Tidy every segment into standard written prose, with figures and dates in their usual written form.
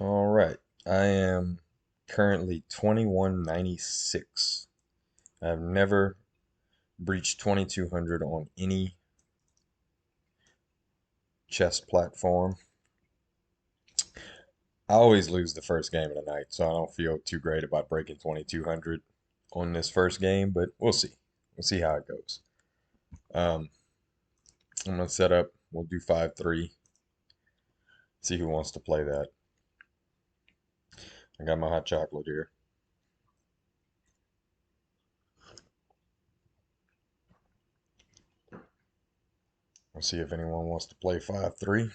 All right. I am currently 2196. I've never breached 2200 on any chess platform. I always lose the first game of the night, so I don't feel too great about breaking 2200 on this first game, but we'll see. We'll see how it goes. Um, I'm going to set up. We'll do 5-3. See who wants to play that. I got my hot chocolate here. We'll see if anyone wants to play 5-3.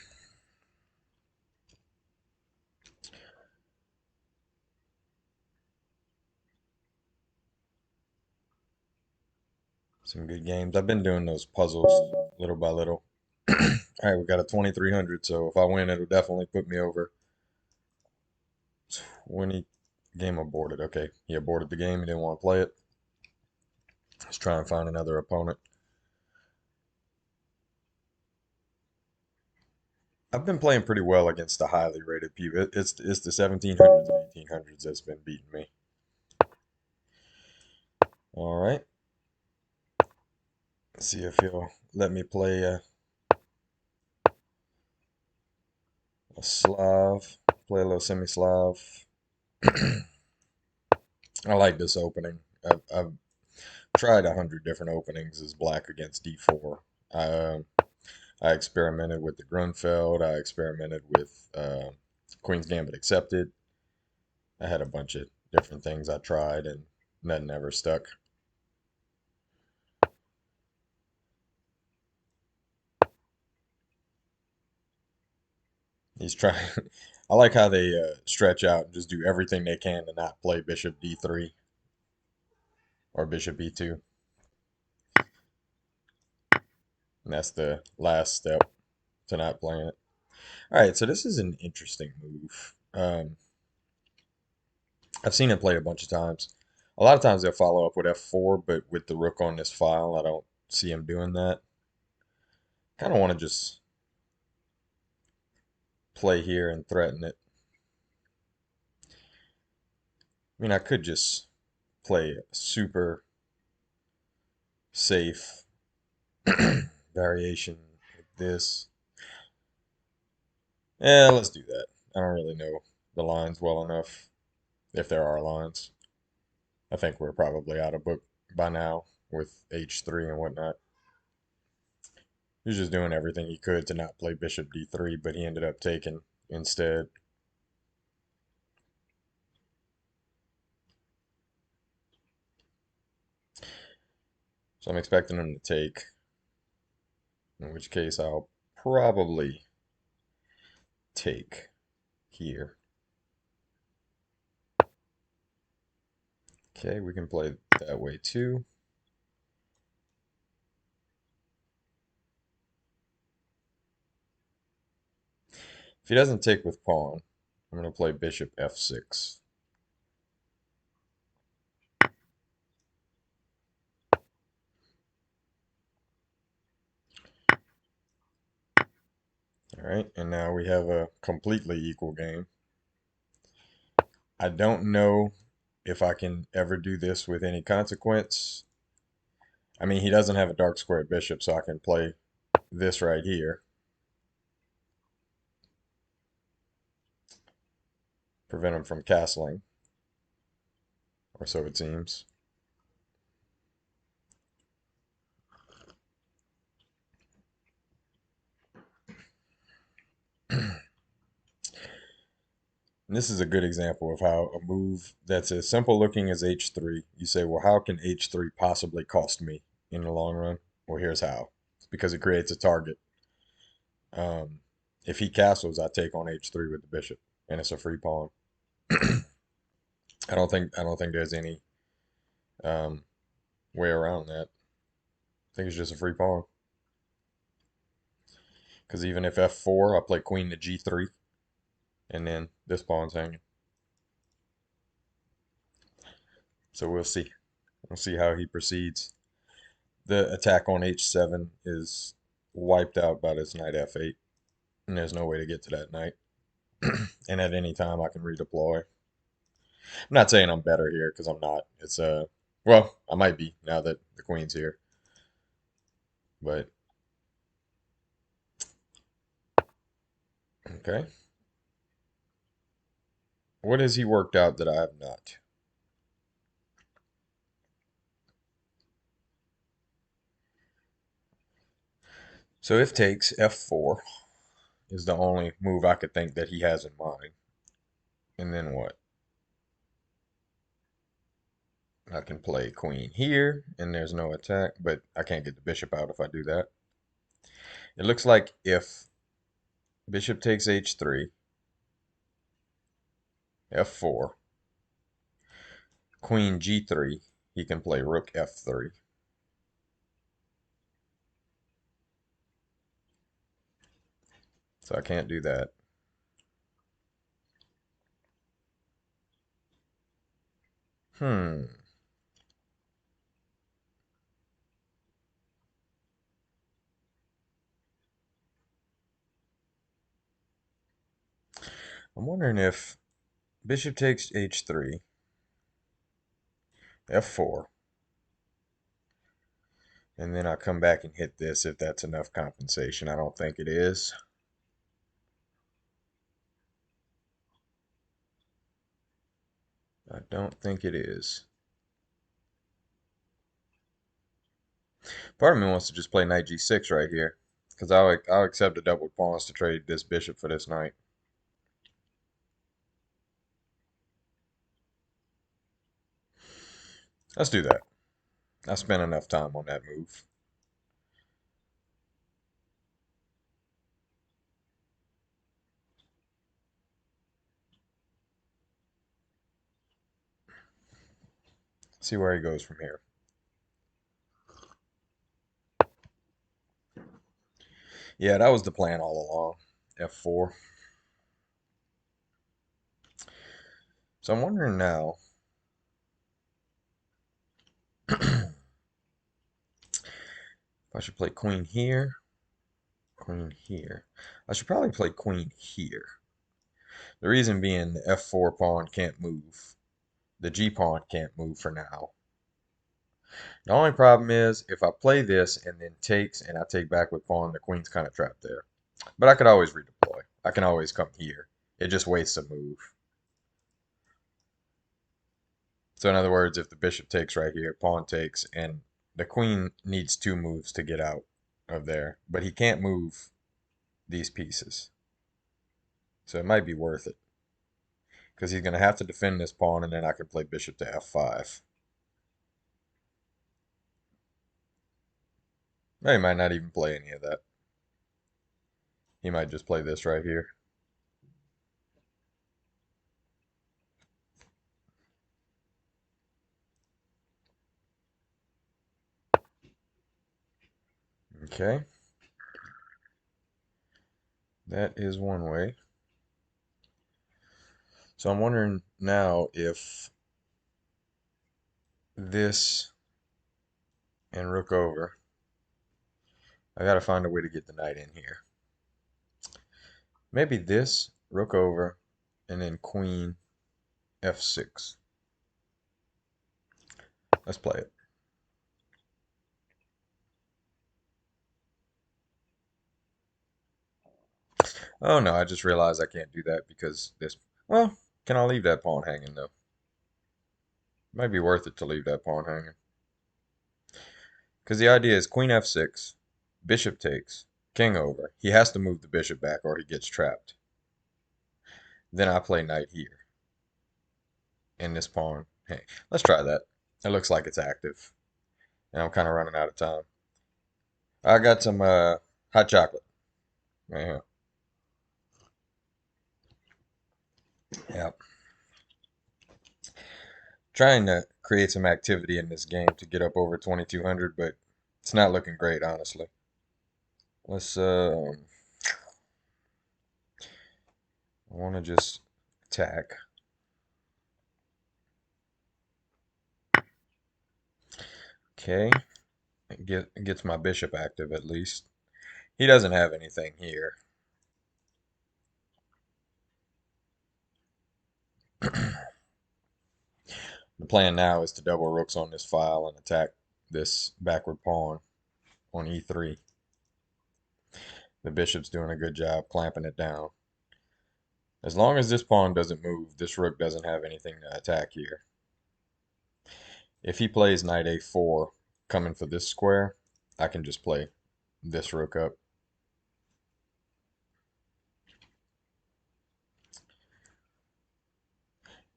Some good games. I've been doing those puzzles little by little. All right, we got a 2300, so if I win, it'll definitely put me over 20. Game aborted. Okay, he aborted the game. He didn't want to play it. Let's try and find another opponent. I've been playing pretty well against the highly rated people. It's the 1700s and 1800s that's been beating me. All right. Let's see if he'll let me play a Slav, play a little semi-Slav. I like this opening. I've tried 100 different openings as black against d4. I experimented with the Grunfeld. I experimented with Queen's Gambit accepted. I had a bunch of different things I tried and nothing ever stuck. He's trying. I like how they stretch out and just do everything they can to not play Bishop d3 or Bishop e2. And that's the last step to not playing it. All right, so this is an interesting move. I've seen it played a bunch of times. A lot of times they'll follow up with f4, but with the rook on this file, I don't see him doing that. Kind of want to just play here and threaten it. I mean, I could just play super safe variation like this. Yeah, let's do that. I don't really know the lines well enough, if there are lines. I think we're probably out of book by now with h3 and whatnot. He was just doing everything he could to not play bishop d3, but he ended up taking instead. So I'm expecting him to take, in which case I'll probably take here. Okay, we can play that way too. If he doesn't take with pawn, I'm going to play bishop f6. All right, and now we have a completely equal game. I don't know if I can ever do this with any consequence. I mean, he doesn't have a dark squared bishop, so I can play this right here. Prevent him from castling, or so it seems. And this is a good example of how a move that's as simple looking as h3, you say, well, how can h3 possibly cost me in the long run? Well, here's how. It's because it creates a target. Um, if he castles, I take on h3 with the bishop, and it's a free pawn. I don't think there's any um, way around that. I think it's just a free pawn. Because even if f4, I play queen to g3, and then this pawn's hanging. So we'll see. We'll see how he proceeds. The attack on h7 is wiped out by this knight f8, and there's no way to get to that knight. and at any time I can redeploy. I'm not saying I'm better here because I'm not. It's well, I might be now that the queen's here, but okay. What has he worked out that I have not? So if takes f4 is the only move I could think that he has in mind. And then what? I can play queen here, and there's no attack, but I can't get the bishop out if I do that. It looks like if bishop takes h3, f4, queen g3, he can play rook f3. So I can't do that. Hmm. I'm wondering if bishop takes h3, f4, and then I come back and hit this if that's enough compensation. I don't think it is. I don't think it is. Part of me wants to just play knight g6 right here, because I'll accept the double pawns to trade this bishop for this knight. Let's do that. I spent enough time on that move. See where he goes from here. Yeah, that was the plan all along. f4. So I'm wondering now. If I should play queen here, queen here. I should probably play queen here. The reason being the f4 pawn can't move. The g pawn can't move for now. The only problem is if I play this and then takes and I take back with pawn, the queen's kind of trapped there. But I could always redeploy. I can always come here. It just wastes a move. So in other words, if the bishop takes right here, pawn takes, and the queen needs two moves to get out of there. But he can't move these pieces. So it might be worth it. Because he's going to have to defend this pawn, and then I can play bishop to f5. Or he might not even play any of that. He might just play this right here. Okay. That is one way. So I'm wondering now if this and rook over, I got to find a way to get the knight in here. Maybe this, rook over, and then queen f6. Let's play it. Oh no, I just realized I can't do that because this. Well, can I leave that pawn hanging though? Might be worth it to leave that pawn hanging. Because the idea is queen f6, bishop takes, king over. He has to move the bishop back or he gets trapped. Then I play knight here. And this pawn. Hey, let's try that. It looks like it's active. And I'm kind of running out of time. I got some hot chocolate right here. Yep. Trying to create some activity in this game to get up over 2200, but it's not looking great, honestly. Let's I want to just attack. Okay. Gets my bishop active at least. He doesn't have anything here. The plan now is to double rooks on this file and attack this backward pawn on e3. The bishop's doing a good job clamping it down. As long as this pawn doesn't move, this rook doesn't have anything to attack here. If he plays knight a4 coming for this square, I can just play this rook up.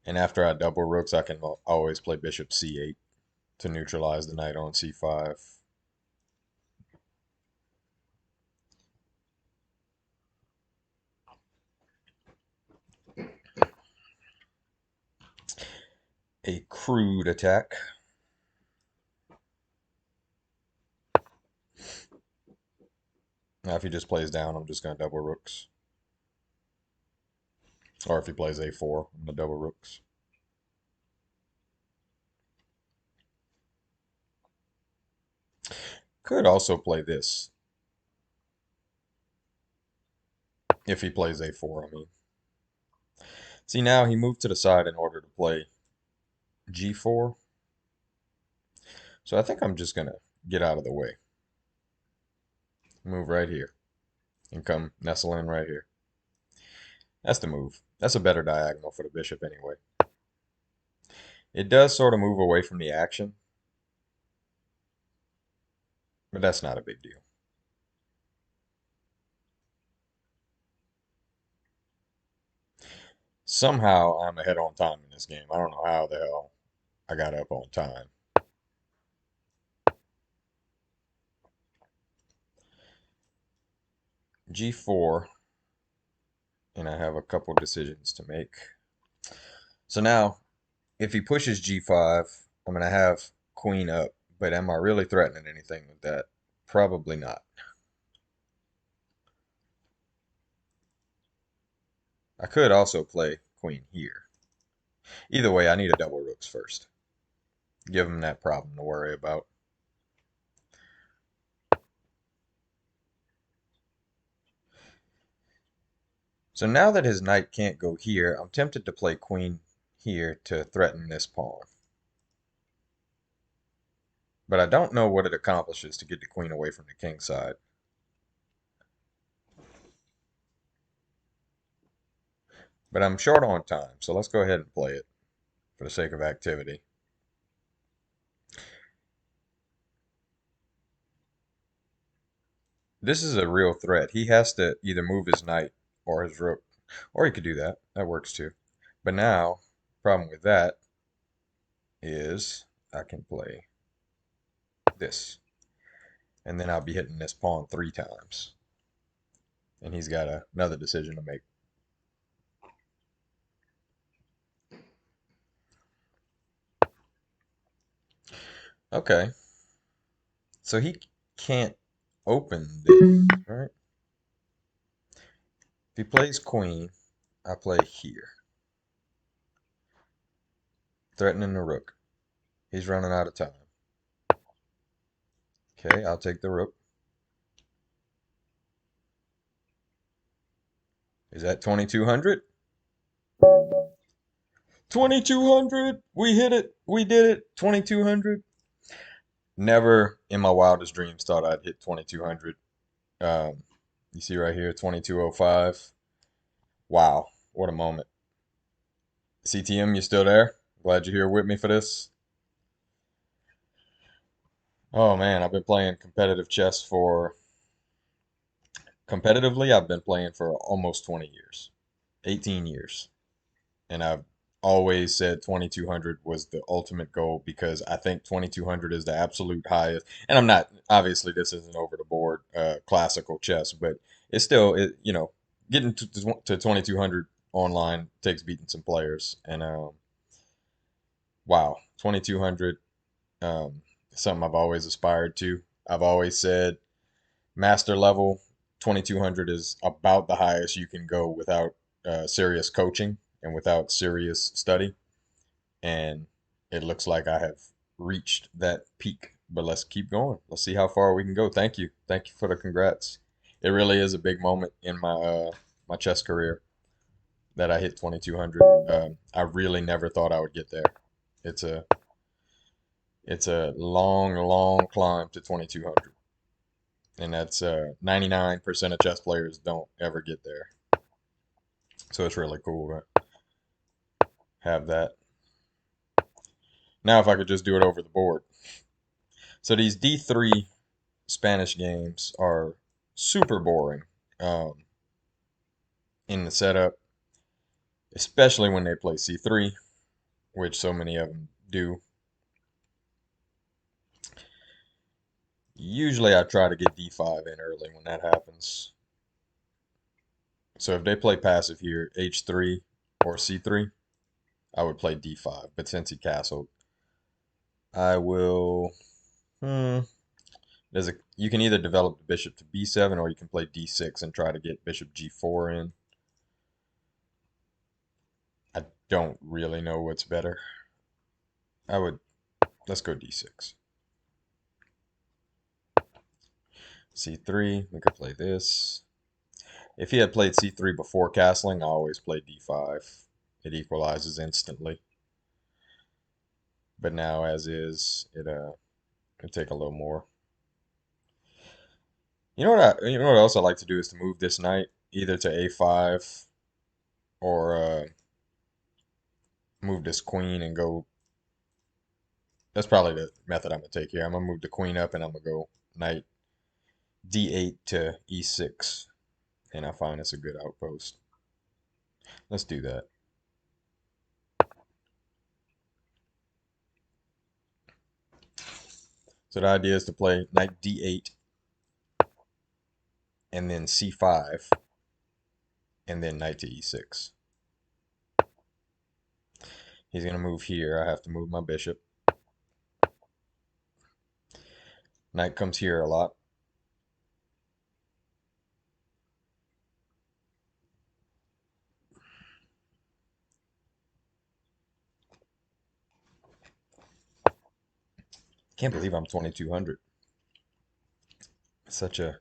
And after I double rooks, I can always play bishop c8 to neutralize the knight on c5. A crude attack. Now if he just plays down, I'm just going to double rooks. Or if he plays a4, I'm going to double rooks. Could also play this. If he plays a4, I mean. See, now he moved to the side in order to play g4. So I think I'm just going to get out of the way. Move right here. And come nestle in right here. That's the move. That's a better diagonal for the bishop anyway. It does sort of move away from the action. But that's not a big deal. Somehow I'm ahead on time in this game. I don't know how the hell I got up on time. g4, and I have a couple decisions to make. So now, if he pushes g5, I'm going to have queen up, but am I really threatening anything with that? Probably not. I could also play queen here. Either way, I need a double rooks first. Give him that problem to worry about. So now that his knight can't go here, I'm tempted to play queen here to threaten this pawn. But I don't know what it accomplishes to get the queen away from the king side. But I'm short on time, so let's go ahead and play it for the sake of activity. This is a real threat. He has to either move his knight or his rook. Or he could do that. That works too. But now, problem with that is I can play this. And then I'll be hitting this pawn 3 times. And he's got another decision to make. Okay. So he can't open this, right? If he plays queen, I play here. Threatening the rook. He's running out of time. Okay, I'll take the rook. Is that 2200? 2200! We hit it! We did it! 2200! Never in my wildest dreams thought I'd hit 2200. You see right here, 2205. Wow, what a moment. CTM, you still there? Glad you're here with me for this. Oh man, I've been playing competitive chess for competitively, I've been playing for almost 20 years, 18 years. And I've always said 2200 was the ultimate goal because I think 2200 is the absolute highest. And I'm not, obviously, this isn't over the board classical chess, but it's still, getting to 2200 online takes beating some players. And wow, 2200, something I've always aspired to. I've always said master level 2200 is about the highest you can go without serious coaching and without serious study. And it looks like I have reached that peak. But let's keep going. Let's see how far we can go. Thank you. Thank you for the congrats. It really is a big moment in my chess career that I hit 2200. I really never thought I would get there. It's a it's a long, long climb to 2200, and that's 99% of chess players don't ever get there. So it's really cool to have that. Now if I could just do it over the board. So these D3 Spanish games are super boring um, in the setup, especially when they play C3, which so many of them do. Usually I try to get D5 in early when that happens. So if they play passive here, H3 or C3, I would play D5. But since he castled, I will. Hmm, you can either develop the bishop to B7 or you can play D6 and try to get bishop G4 in. I don't really know what's better. Let's go D6. C3, we could play this. If he had played C3 before castling, I always play D5. It equalizes instantly. But now, as is, it could take a little more. You know what else I like to do is to move this knight either to A5 or move this queen and go. That's probably the method I'm gonna take here. I'm gonna move the queen up and I'm gonna go knight D8 to E6, and I find it's a good outpost. Let's do that. So the idea is to play knight D8 and then C5 and then knight to E6. He's gonna move here. I have to move my bishop. Knight comes here a lot. Can't believe I'm 2200. Such a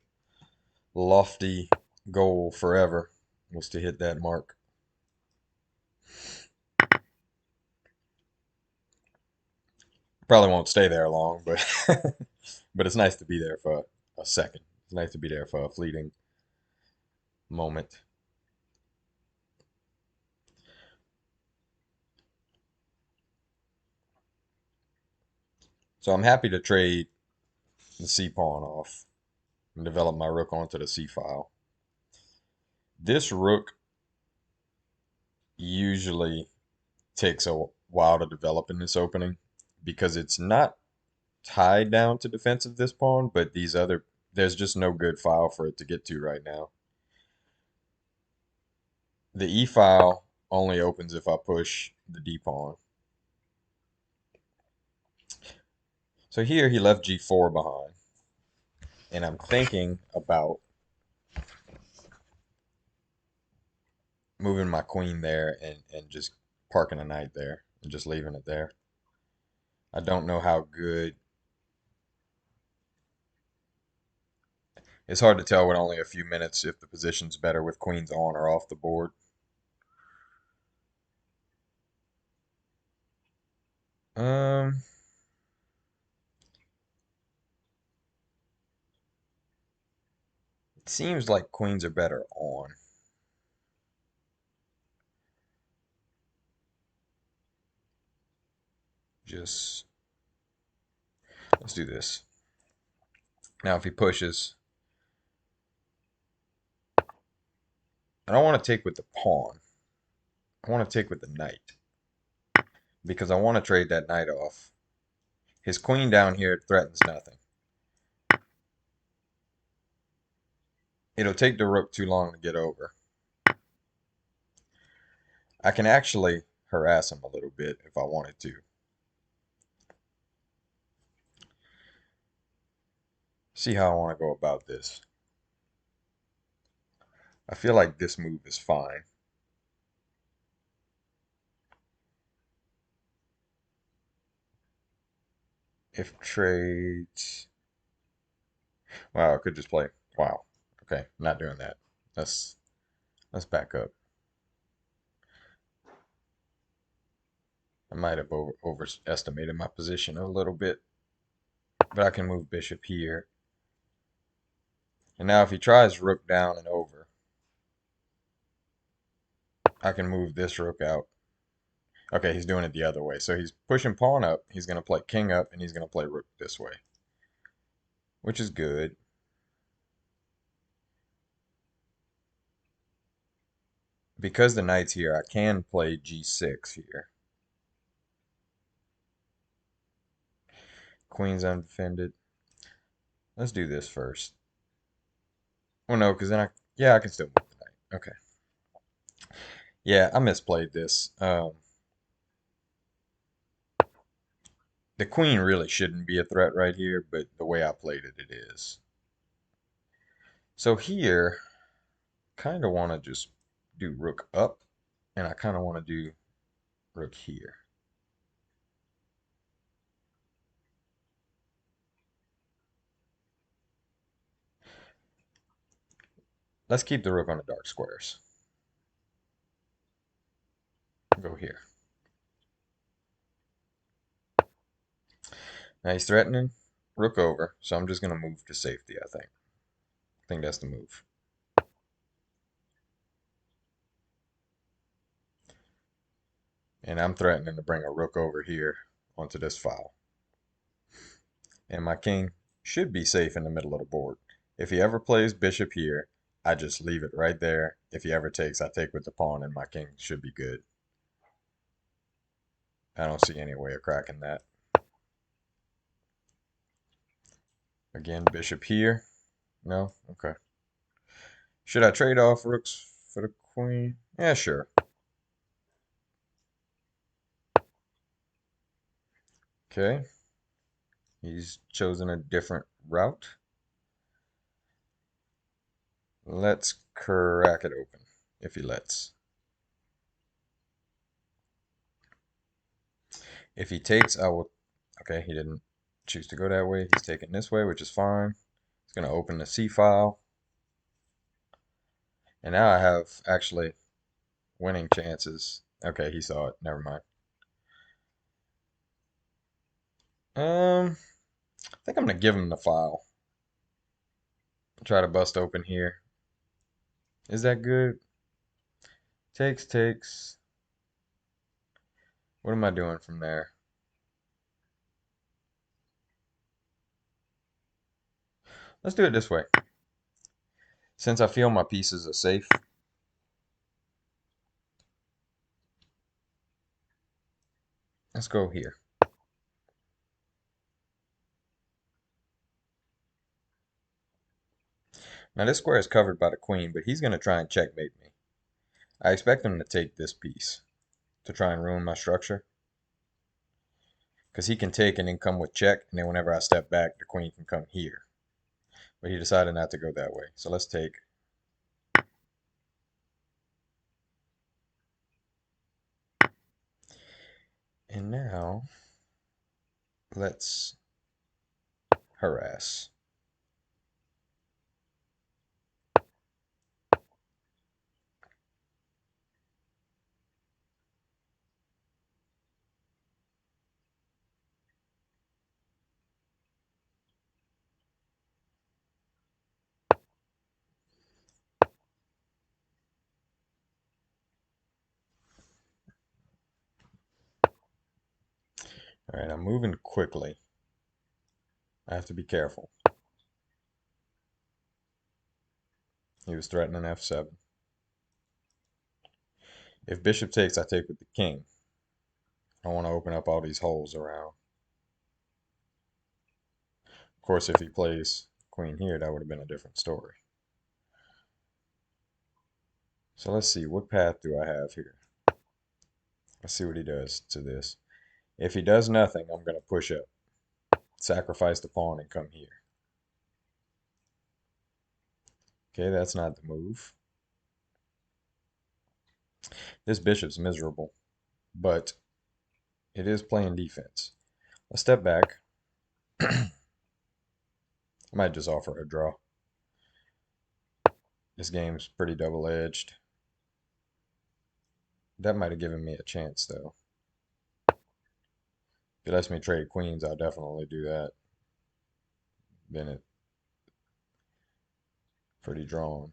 lofty goal forever was to hit that mark. Probably won't stay there long, but but it's nice to be there for a second. It's nice to be there for a fleeting moment. So I'm happy to trade the C pawn off and develop my rook onto the C file. This rook usually takes a while to develop in this opening because it's not tied down to defensive this pawn, but there's just no good file for it to get to right now. The E file only opens if I push the D pawn. So here he left G4 behind, and I'm thinking about moving my queen there and just parking a knight there and just leaving it there. I don't know how good. It's hard to tell with only a few minutes if the position's better with queens on or off the board. Um, it seems like queens are better on. Just let's do this. Now if he pushes, I don't want to take with the pawn. I want to take with the knight because I want to trade that knight off. His queen down here threatens nothing. It'll take the rook too long to get over. I can actually harass him a little bit if I wanted to. See how I want to go about this. I feel like this move is fine. If trades... Wow, I could just play... Wow. Okay, I'm not doing that. Let's back up. I might have overestimated my position a little bit, but I can move bishop here. And now if he tries rook down and over, I can move this rook out. Okay, he's doing it the other way. So he's pushing pawn up, he's going to play king up, and he's going to play rook this way, which is good. Because the knight's here, I can play g6 here. Queen's undefended. Let's do this first. Well, no, because then yeah, I can still move the knight. Okay. Yeah, I misplayed this. The queen really shouldn't be a threat right here, but the way I played it, it is. So here, kind of want to just do rook up, and I kind of want to do rook here. Let's keep the rook on the dark squares. Go here. Now he's threatening rook over, so I'm just going to move to safety, I think. I think that's the move. And I'm threatening to bring a rook over here onto this file. And my king should be safe in the middle of the board. If he ever plays bishop here, I just leave it right there. If he ever takes, I take with the pawn, and my king should be good. I don't see any way of cracking that. Again, bishop here. No? Okay. Should I trade off rooks for the queen? Yeah, sure. Okay. He's chosen a different route. Let's crack it open, if he lets. If he takes, I will... Okay, he didn't choose to go that way. He's taking this way, which is fine. He's going to open the C file. And now I have actually winning chances. Okay, he saw it. Never mind. I think I'm going to give him the file. Try to bust open here. Is that good? Takes, takes. What am I doing from there? Let's do it this way. Since I feel my pieces are safe, let's go here. Now this square is covered by the queen, but he's going to try and checkmate me. I expect him to take this piece to try and ruin my structure. Because he can take and then come with check, and then whenever I step back, the queen can come here. But he decided not to go that way. So let's take. And now, let's harass. All right, I'm moving quickly. I have to be careful. He was threatening f7. If bishop takes, I take with the king. I want to open up all these holes around. Of course, if he plays queen here, that would have been a different story. So let's see, what path do I have here? Let's see what he does to this. If he does nothing, I'm going to push up, sacrifice the pawn, and come here. Okay, that's not the move. This bishop's miserable, but it is playing defense. Let's step back. I might just offer a draw. This game's pretty double-edged. That might have given me a chance, though. If it lets me trade queens, I'll definitely do that. Then it's pretty drawn.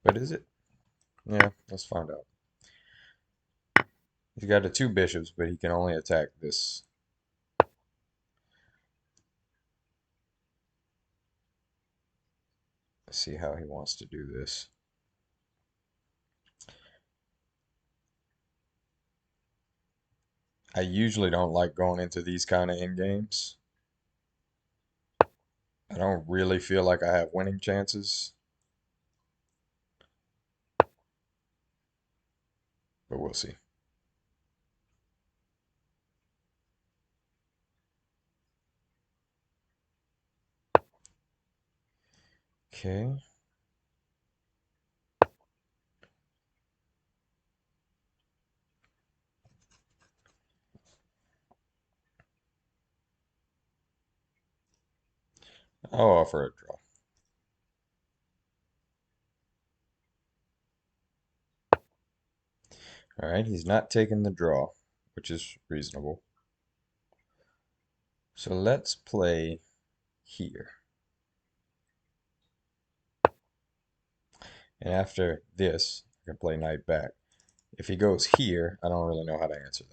But is it? Yeah, let's find out. He's got the two bishops, but he can only attack this. Let's see how he wants to do this. I usually don't like going into these kind of end games. I don't really feel like I have winning chances, but we'll see. Okay. I'll offer a draw. All right, he's not taking the draw, which is reasonable. So let's play here. And after this, I can play knight back. If he goes here, I don't really know how to answer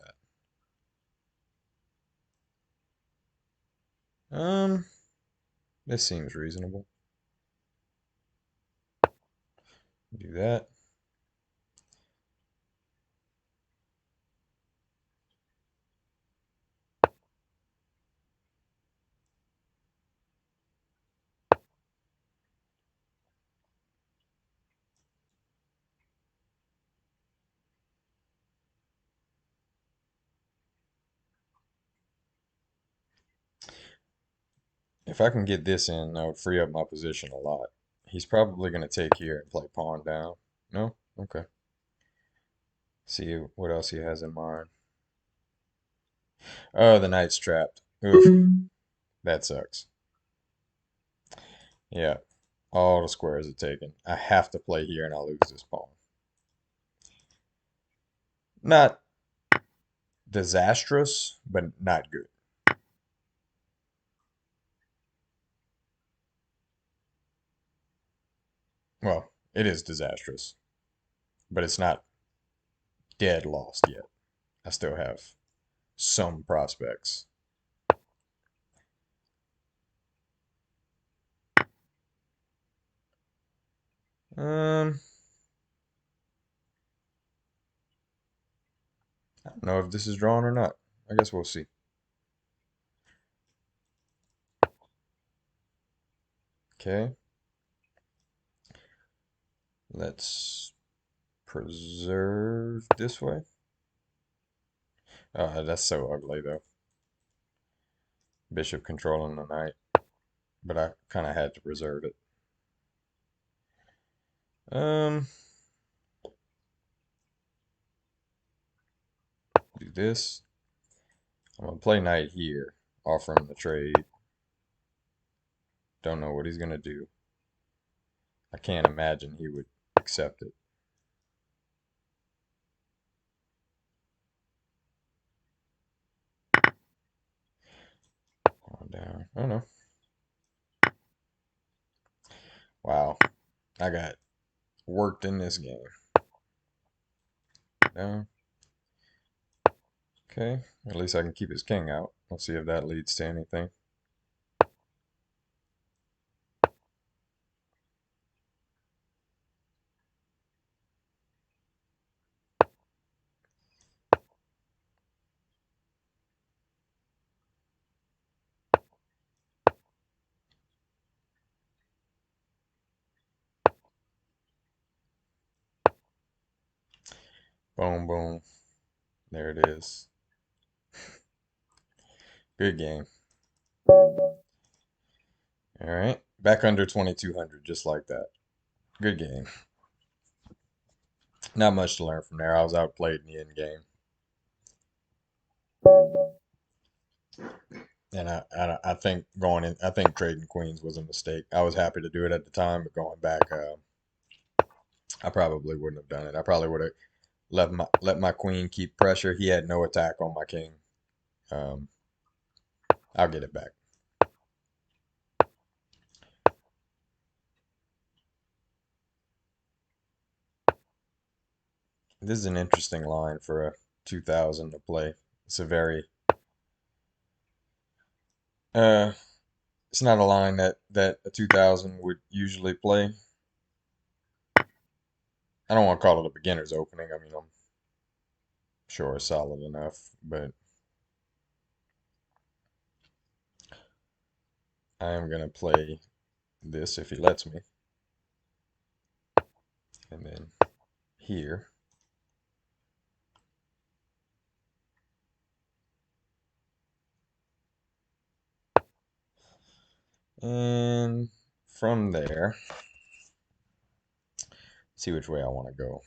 that. This seems reasonable. Do that. If I can get this in, that would free up my position a lot. He's probably going to take here and play pawn down. No? Okay. See what else he has in mind. Oh, the knight's trapped. Oof. That sucks. Yeah. All the squares are taken. I have to play here and I'll lose this pawn. Not disastrous, but not good. Well, it is disastrous, but it's not dead lost yet. I still have some prospects. Um, I don't know if this is drawn or not. I guess we'll see. Okay. Let's preserve this way. That's so ugly though. Bishop controlling the knight, but I kind of had to preserve it. Um, do this. I'm gonna play knight here, offer him the trade. Don't know what he's gonna do. I can't imagine he would accept it. On down. Oh no. Wow. I got worked in this game. Down. Okay. At least I can keep his king out. We'll see if that leads to anything. Boom, boom. There it is. Good game. All right. Back under 2200, just like that. Good game. Not much to learn from there. I was outplayed in the end game. And I think going in, I think trading queens was a mistake. I was happy to do it at the time, but going back, I probably wouldn't have done it. I probably would have let my queen keep pressure. He had no attack on my king. Um, I'll get it back. This is an interesting line for a 2000 to play. It's a very uh, it's not a line that a 2000 would usually play. I don't want to call it a beginner's opening. I mean, I'm sure it's solid enough, but I am gonna play this if he lets me, and then here, and from there, see which way I want to go.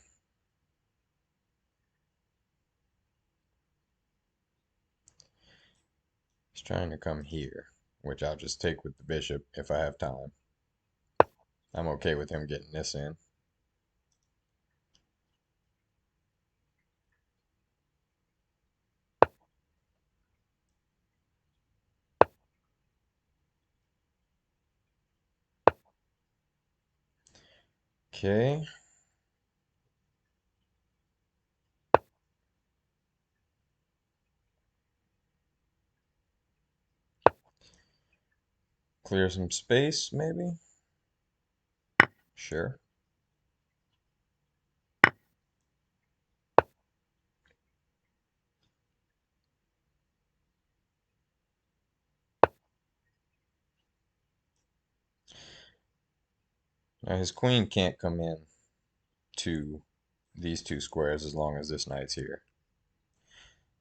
He's trying to come here, which I'll just take with the bishop if I have time. I'm okay with him getting this in. Okay. Clear some space, maybe? Sure. Now his queen can't come in to these two squares as long as this knight's here.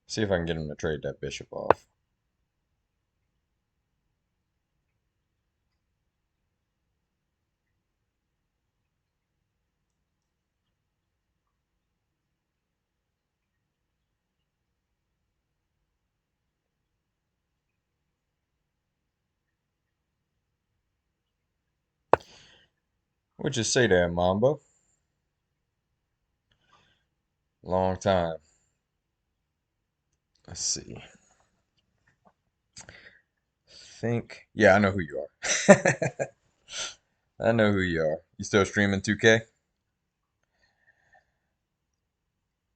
See if I can get him to trade that bishop off. What'd you say there, Mambo? Long time. Let's see. Think. Yeah, I know who you are. I know who you are. You still streaming 2K?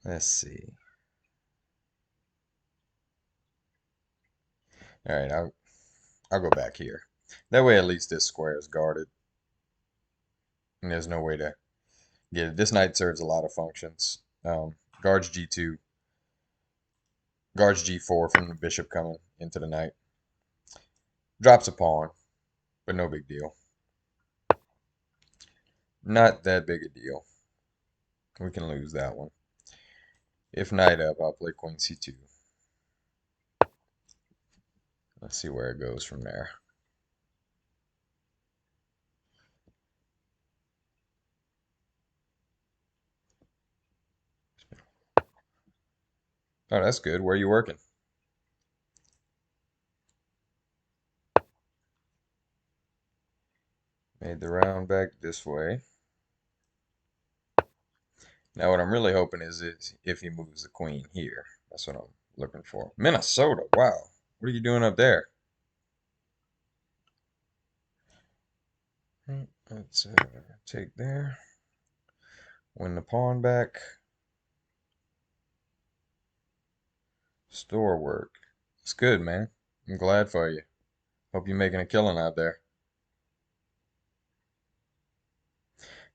Let's see. All right, I'll go back here. That way, at least this square is guarded, and there's no way to get it. This knight serves a lot of functions. Guards G2, guards G4 from the bishop coming into the knight. Drops a pawn, but no big deal. Not that big a deal. We can lose that one. If knight up, I'll play queen C2. Let's see where it goes from there. Oh, that's good. Where are you working? Made the round back this way. Now what I'm really hoping is if he moves the queen here. That's what I'm looking for. Minnesota, wow. What are you doing up there? Let's take there. Win the pawn back. Store work. It's good, man. I'm glad for you. Hope you're making a killing out there.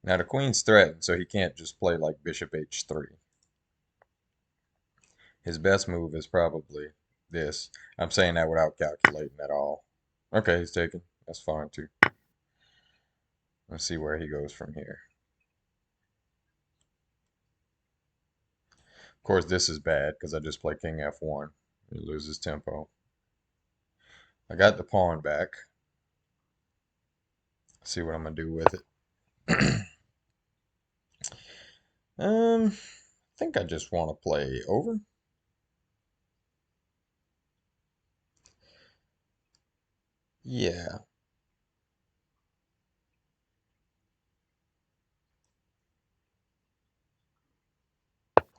Now the queen's threatened, so he can't just play like bishop h3. His best move is probably this. I'm saying that without calculating at all. Okay, he's taken. That's fine too. Let's see where he goes from here. Of course, this is bad because I just play king f1. He loses tempo. I got the pawn back. See what I'm gonna do with it. I think I just want to play over. Yeah,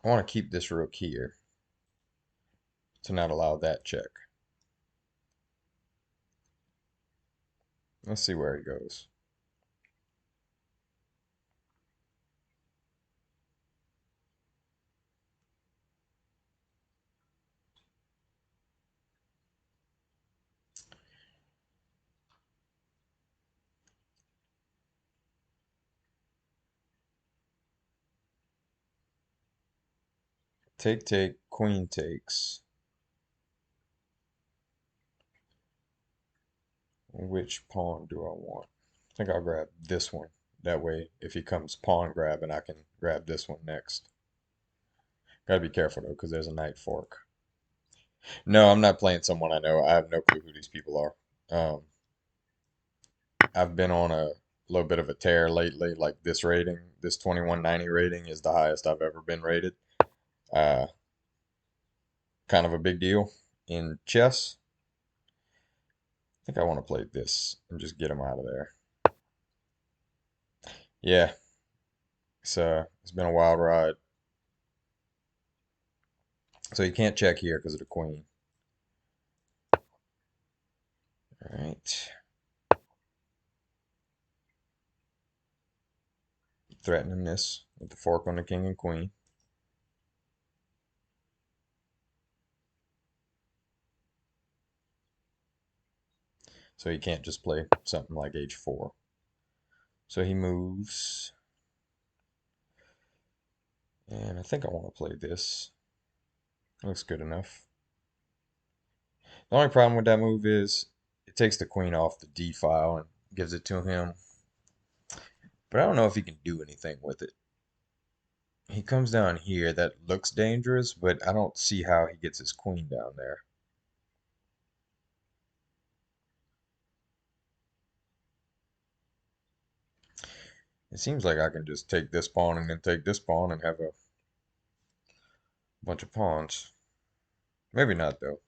I want to keep this rook here to not allow that check. Let's see where he goes. Take, take, queen takes. Which pawn do I want? I think I'll grab this one. That way, if he comes pawn grabbing, I can grab this one next. Gotta be careful though, because there's a knight fork. No, I'm not playing someone I know. I have no clue who these people are. I've been on a little bit of a tear lately. Like this rating, this 2190 rating is the highest I've ever been rated. Uh, Kind of a big deal in chess. I think I want to play this and just get him out of there. Yeah, it's been a wild ride. So you can't check here because of the queen. All right. Threatening this with the fork on the king and queen. So he can't just play something like h4. So he moves. And I think I want to play this. Looks good enough. The only problem with that move is it takes the queen off the d file and gives it to him. But I don't know if he can do anything with it. He comes down here. That looks dangerous, but I don't see how he gets his queen down there. It seems like I can just take this pawn and then take this pawn and have a bunch of pawns. Maybe not, though.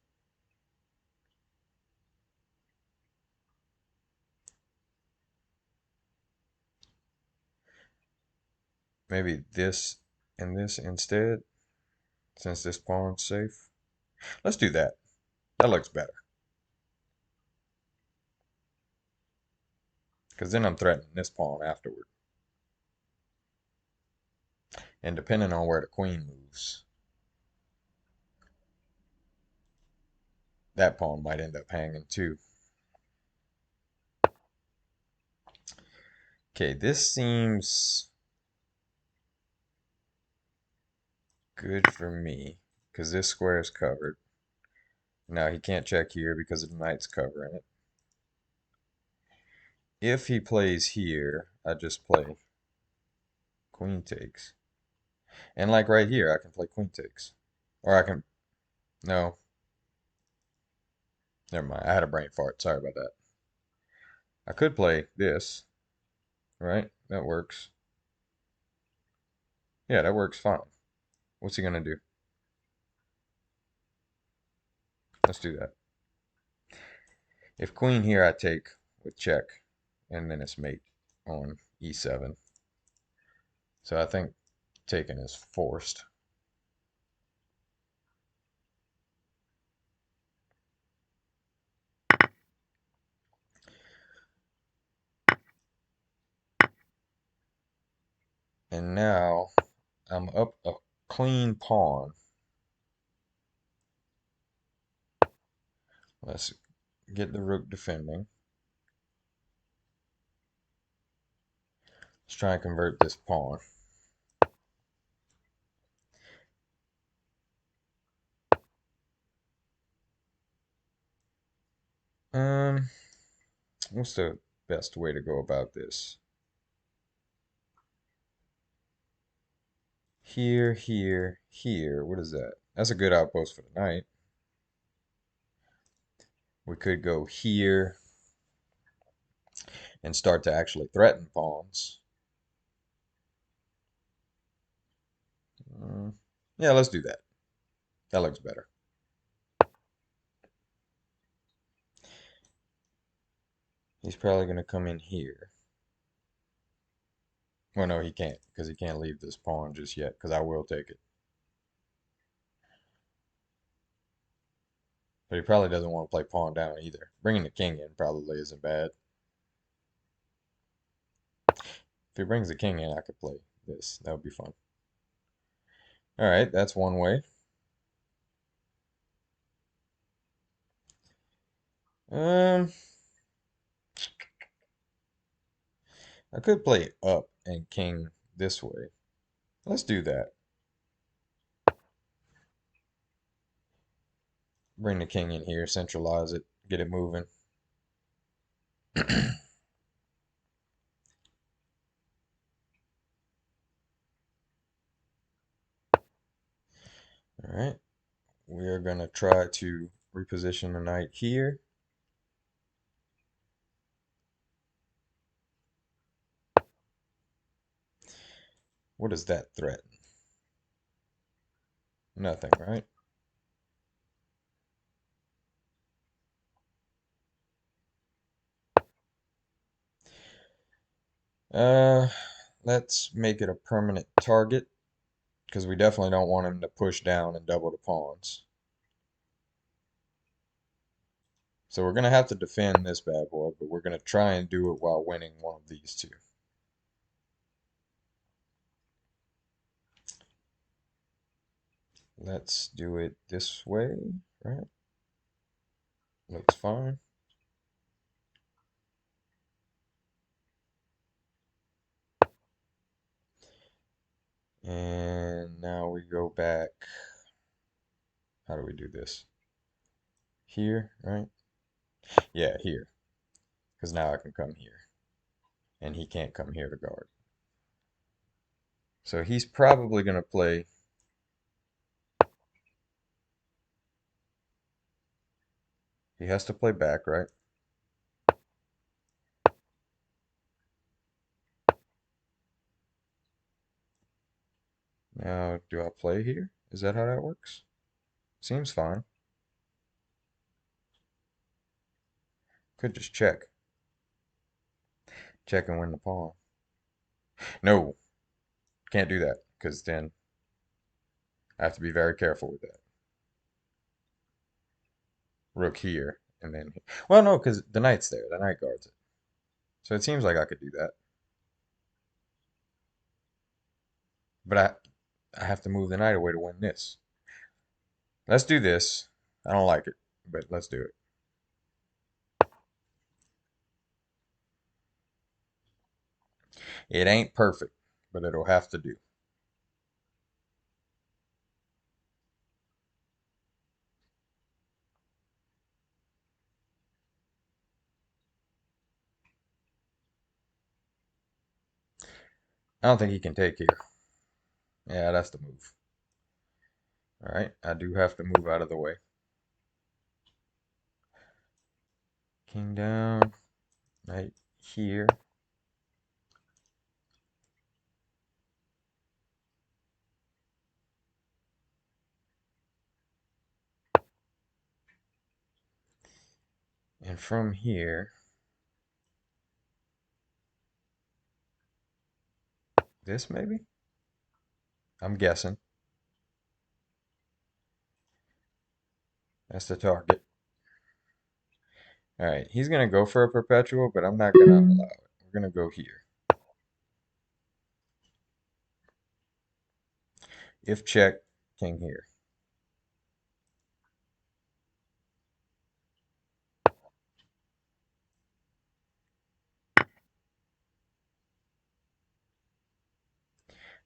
Maybe this and this instead, since this pawn's safe. Let's do that. That looks better. Because then I'm threatening this pawn afterward. And depending on where the queen moves, that pawn might end up hanging too. Okay, this seems good for me. Because this square is covered. Now he can't check here because the knight's covering it. If he plays here, I just play queen takes. And like right here, I can play queen takes. Or I can, no, never mind. I had a brain fart. Sorry about that. I could play this, right? That works. Yeah, that works fine. What's he gonna do? Let's do that. If queen here, I take with check, and then it's mate on e7. So I think taking is forced. And now I'm up a clean pawn. Let's get the rook defending. Let's try and convert this pawn. Um, what's the best way to go about this? Here, here, here. What is that? That's a good outpost for the knight. We could go here and start to actually threaten pawns. Uh, yeah, let's do that. That looks better. He's probably going to come in here. Well, no, he can't, because he can't leave this pawn just yet, because I will take it. But he probably doesn't want to play pawn down either. Bringing the king in probably isn't bad. If he brings the king in, I could play this. That would be fun. All right, that's one way. I could play up and king this way. Let's do that. Bring the king in here, centralize it, get it moving. All right, we are going to try to reposition the knight here. What does that threaten? Nothing, right? Uh, let's make it a permanent target because we definitely don't want him to push down and double the pawns. So we're going to have to defend this bad boy, but we're going to try and do it while winning one of these two. Let's do it this way, right? Looks fine. And now we go back. How do we do this? Here, right? Yeah, here. Because now I can come here. And he can't come here to guard. So he's probably going to play. He has to play back, right? Now, do I play here? Is that how that works? Seems fine. Could just check. Check and win the pawn. No, can't do that because then I have to be very careful with that. Rook here and then, well, no, because the knight's there. The knight guards it. So it seems like I could do that. But I have to move the knight away to win this. Let's do this. I don't like it, but let's do it. It ain't perfect, but it'll have to do. I don't think he can take here. Yeah, that's the move. All right, I do have to move out of the way. King down, knight here. And from here, this maybe? I'm guessing. That's the target. All right, he's going to go for a perpetual, but I'm not going to allow it. We're going to go here. If check, king here.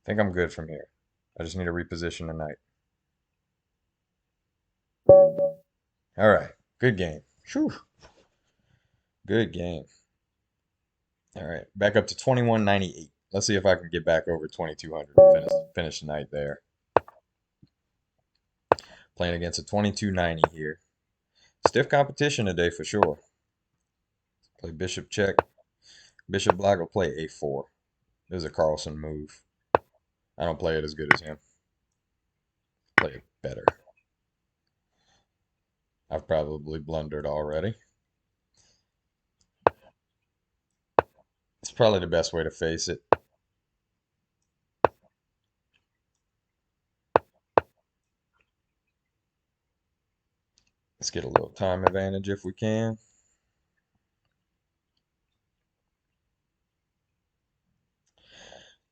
I think I'm good from here. I just need to reposition the knight. All right, good game. Whew. Good game. All right, back up to 2198. Let's see if I can get back over 2200 and finish the night there. Playing against a 2290 here. Stiff competition today for sure. Play bishop check. Bishop black will play a4. This is a Carlsen move. I don't play it as good as him. Play it better. I've probably blundered already. It's probably the best way to face it. Let's get a little time advantage if we can.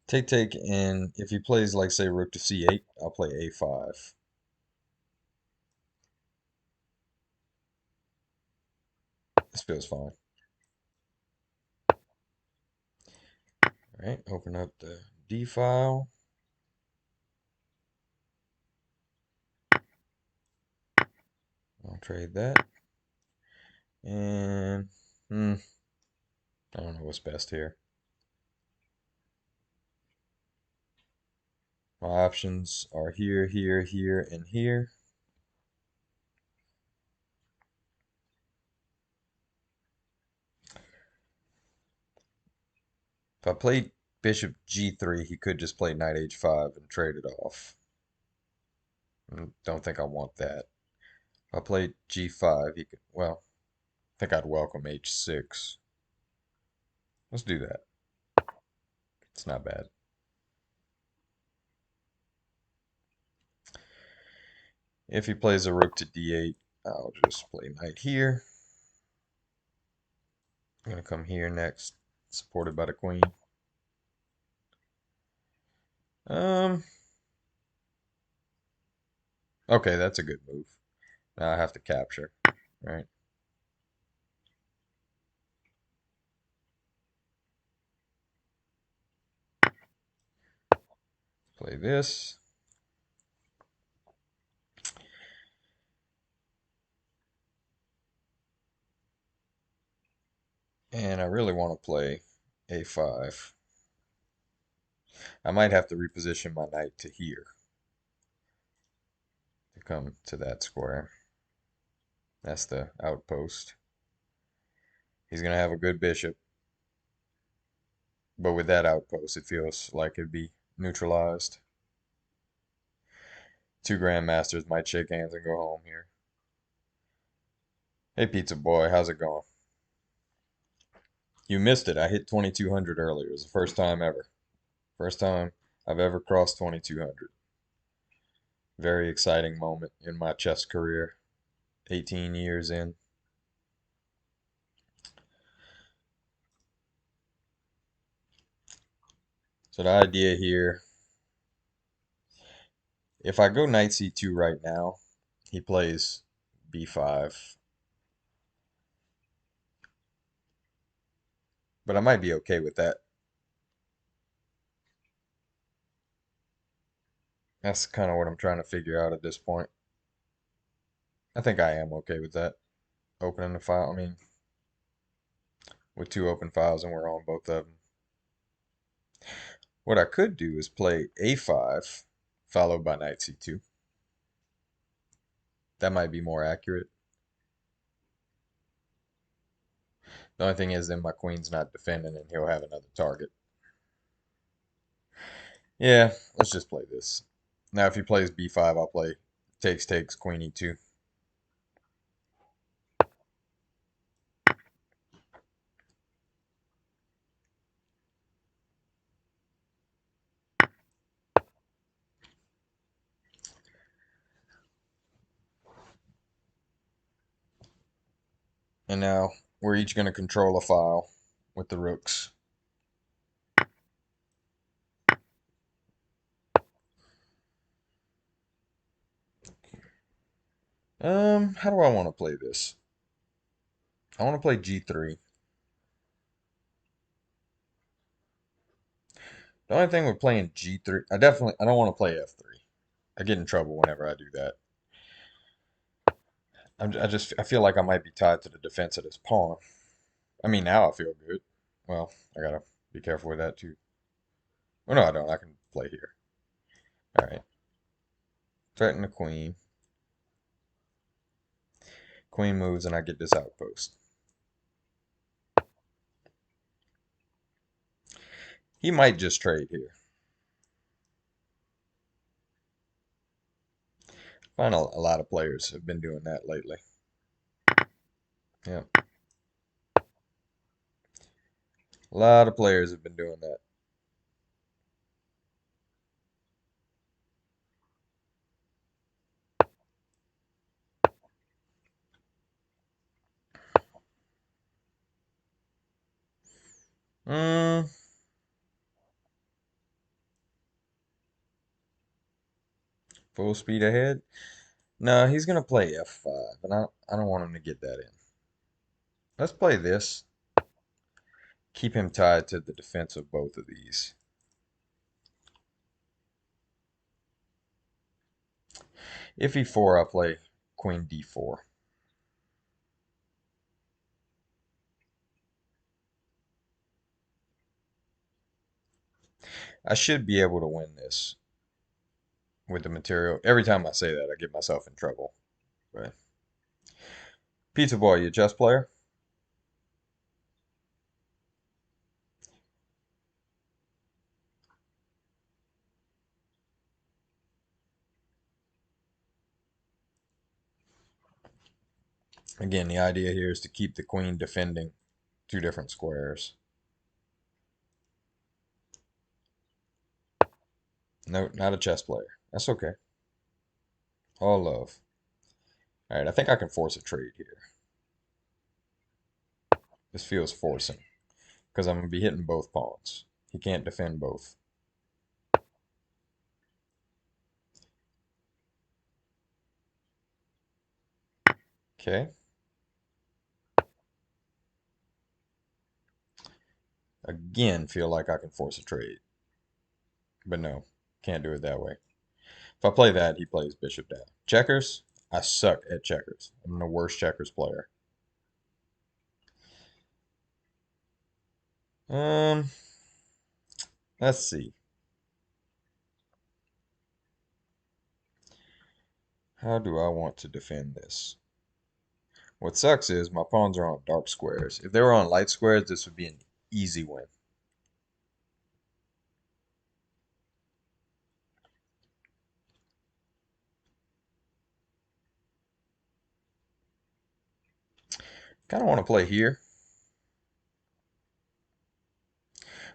Take, and if he plays, like, say, rook to c8, I'll play a5. This feels fine. All right, open up the D file. I'll trade that. And, I don't know what's best here. My options are here, here, here, and here. If I played bishop g3, he could just play knight h5 and trade it off. Don't think I want that. If I played g5, he could, well, I think I'd welcome h6. Let's do that. It's not bad. If he plays a rook to d8, I'll just play knight here. I'm going to come here next, supported by the queen. Okay, that's a good move. Now I have to capture, right? Play this. And I really want to play a5. I might have to reposition my knight to here to come to that square. That's the outpost. He's going to have a good bishop. But with that outpost, it feels like it'd be neutralized. Two grandmasters might shake hands and go home here. Hey, pizza boy, how's it going? You missed it. I hit 2200 earlier. It was the first time ever. First time I've ever crossed 2200. Very exciting moment in my chess career. 18 years in. So the idea here, if I go knight c2 right now, he plays b5. But I might be okay with that. That's kind of what I'm trying to figure out at this point. I think I am okay with that. Opening the file, I mean, with two open files and we're on both of them. What I could do is play a5 followed by knight c2. That might be more accurate. The only thing is then my queen's not defending and he'll have another target. Yeah, let's just play this. Now if he plays b5, I'll play takes, queen e2. And now we're each going to control a file with the rooks. How do I want to play this? I want to play g3. The only thing with playing g3, I don't want to play f3. I get in trouble whenever I do that. I feel like I might be tied to the defense of this pawn. I mean, now I feel good. Well, I gotta be careful with that too. Oh no, I don't. I can play here. All right. Threaten the queen. Queen moves, and I get this outpost. He might just trade here. I find a lot of players have been doing that lately. Yeah. A lot of players have been doing that. Mm, full speed ahead. No, he's gonna play f5, and I don't want him to get that in. Let's play this. Keep him tied to the defense of both of these. If e4, I'll play queen d4. I should be able to win this with the material. Every time I say that, I get myself in trouble. But Pizza Boy, you a chess player? Again, the idea here is to keep the queen defending two different squares. No, not a chess player. That's okay. All love. All right, I think I can force a trade here. This feels forcing because I'm going to be hitting both pawns. He can't defend both. Okay. Again, feel like I can force a trade. But no, can't do it that way. If I play that, he plays bishop down. Checkers? I suck at checkers. I'm the worst checkers player. Um, let's see. How do I want to defend this? What sucks is my pawns are on dark squares. If they were on light squares, this would be an easy win. Kind of want to play here,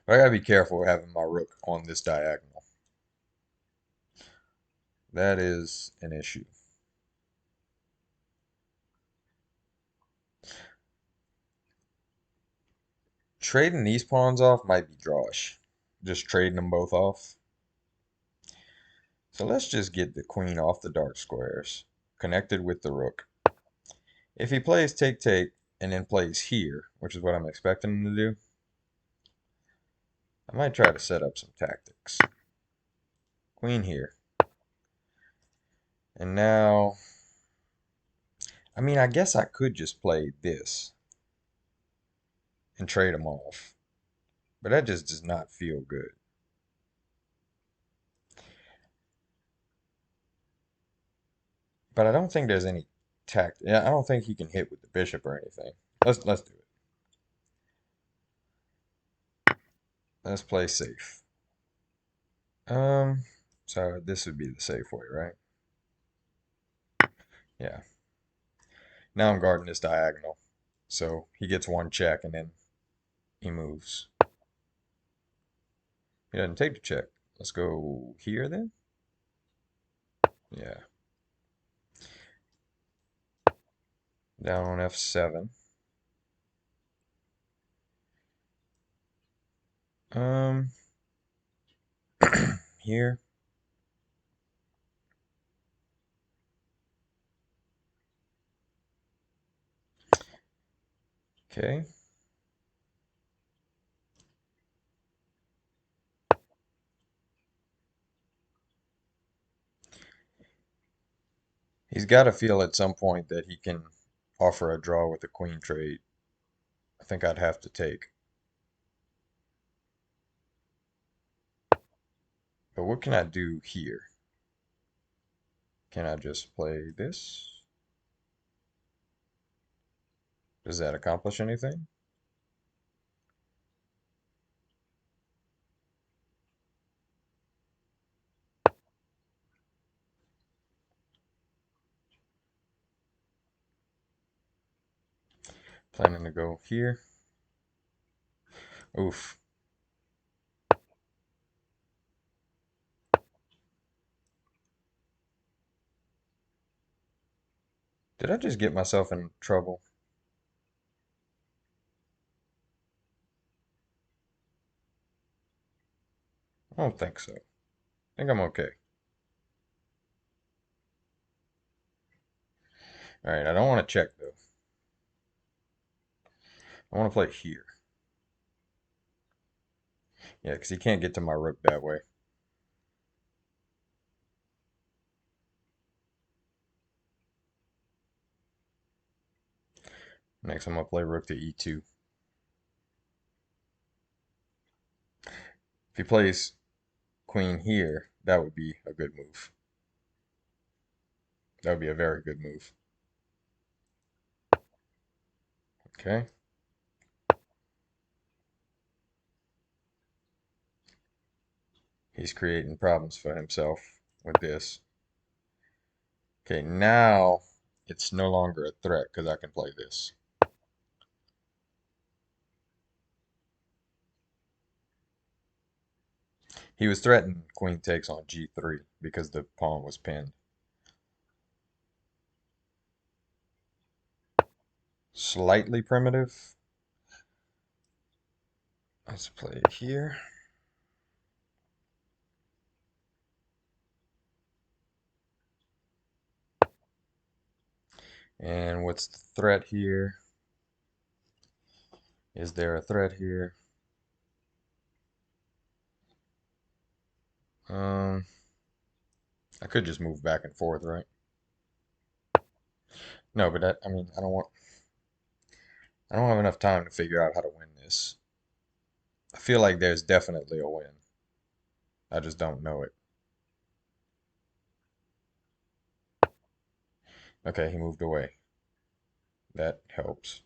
but I gotta be careful having my rook on this diagonal. That is an issue. Trading these pawns off might be drawish. Just trading them both off. So let's just get the queen off the dark squares, connected with the rook. If he plays take-take and then plays here, which is what I'm expecting him to do, I might try to set up some tactics. Queen here. And now, I mean, I guess I could just play this and trade them off. But that just does not feel good. But I don't think there's any tact. Yeah, I don't think he can hit with the bishop or anything. Let's do it. Let's play safe. Um, so this would be the safe way, right? Yeah. Now I'm guarding this diagonal. So he gets one check and then he moves. He doesn't take the check. Let's go here then. Yeah. Down on F7. Um, here. Okay. He's got to feel at some point that he can offer a draw with a queen trade. I think I'd have to take. But what can I do here? Can I just play this? Does that accomplish anything? Planning to go here. Oof. Did I just get myself in trouble? I don't think so. I think I'm okay. All right, I don't want to check though. I want to play here. Yeah, because he can't get to my rook that way. Next, I'm going to play rook to e2. If he plays queen here, that would be a good move. That would be a very good move. Okay. He's creating problems for himself with this. Okay, now it's no longer a threat because I can play this. He was threatening queen takes on g3 because the pawn was pinned. Slightly primitive. Let's play it here. And what's the threat here? Is there a threat here? Um, I could just move back and forth, right? No, but I mean, I don't have enough time to figure out how to win this. I feel like there's definitely a win. I just don't know it. Okay, he moved away. That helps.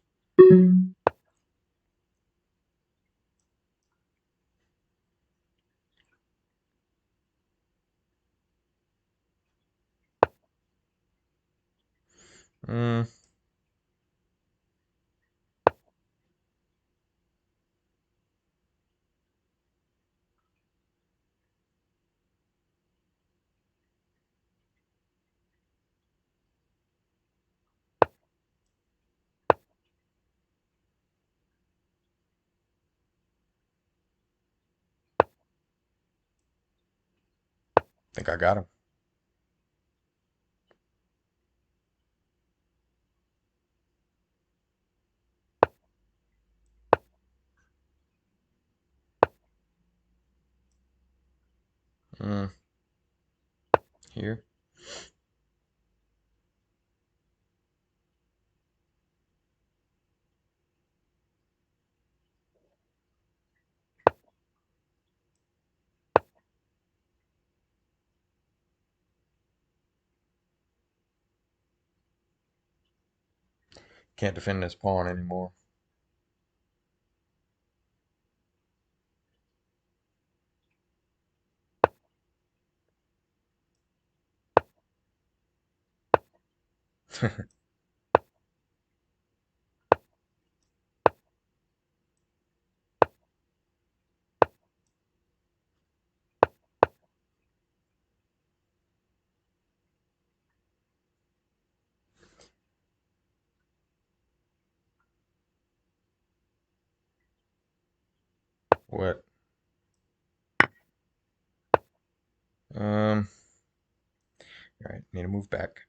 Hmm, think I got him. Hmm, here. Can't defend this pawn anymore. What? Um, all right, need to move back.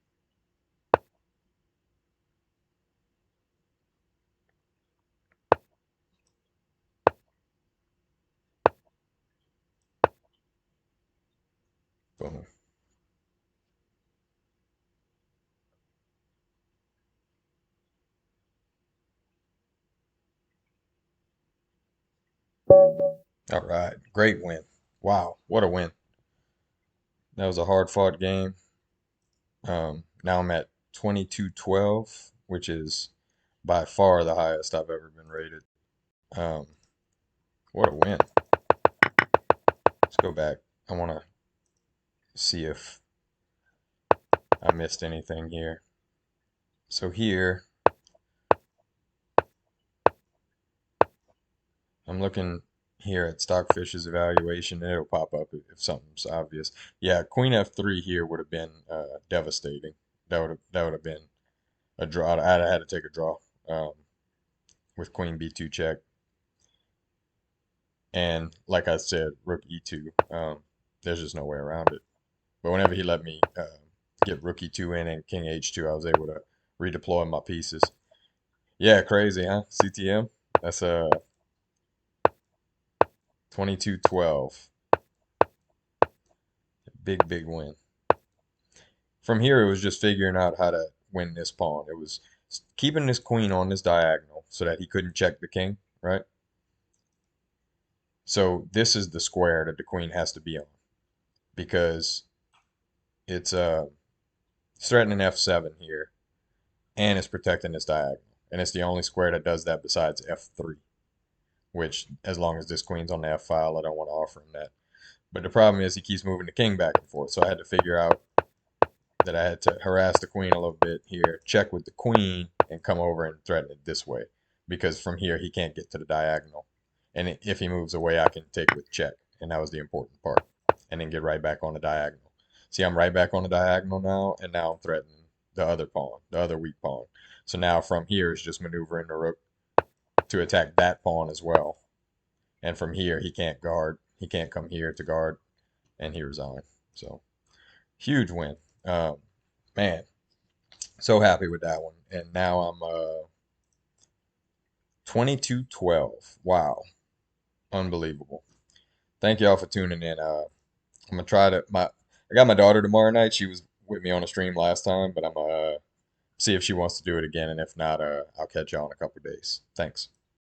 Boom. All right, great win. Wow, what a win. That was a hard-fought game. Now I'm at 22-12, which is by far the highest I've ever been rated. Um, what a win. Let's go back. I want to see if I missed anything here. So here, I'm looking here at Stockfish's evaluation, and it'll pop up if something's obvious. Yeah, Queen F3 here would have been devastating. That would have been a draw. I'd have had to take a draw um, with Queen B2 check, and like I said, Rook E2. There's just no way around it. But whenever he let me get Rook E2 in and King H2, I was able to redeploy my pieces. Yeah, crazy, huh? CTM. That's a 22-12. Big win. From here, it was just figuring out how to win this pawn. It was keeping this queen on this diagonal so that he couldn't check the king, right? So this is the square that the queen has to be on because it's threatening f7 here and it's protecting this diagonal. And it's the only square that does that besides f3, which as long as this queen's on the f file, I don't want to offer him that. But the problem is he keeps moving the king back and forth. So I had to figure out that I had to harass the queen a little bit here, check with the queen, and come over and threaten it this way. Because from here, he can't get to the diagonal. And if he moves away, I can take with check. And that was the important part. And then get right back on the diagonal. See, I'm right back on the diagonal now, and now I'm threatening the other pawn, the other weak pawn. So now from here, it's just maneuvering the rook to attack that pawn as well. And from here, he can't guard. He can't come here to guard, and he resigned. So, huge win. Man, so happy with that one. And now I'm 22-12. Wow. Unbelievable. Thank y'all for tuning in. I'm gonna try to I got my daughter tomorrow night. She was with me on a stream last time, but I'm gonna see if she wants to do it again, and if not, I'll catch y'all in a couple days. Thanks.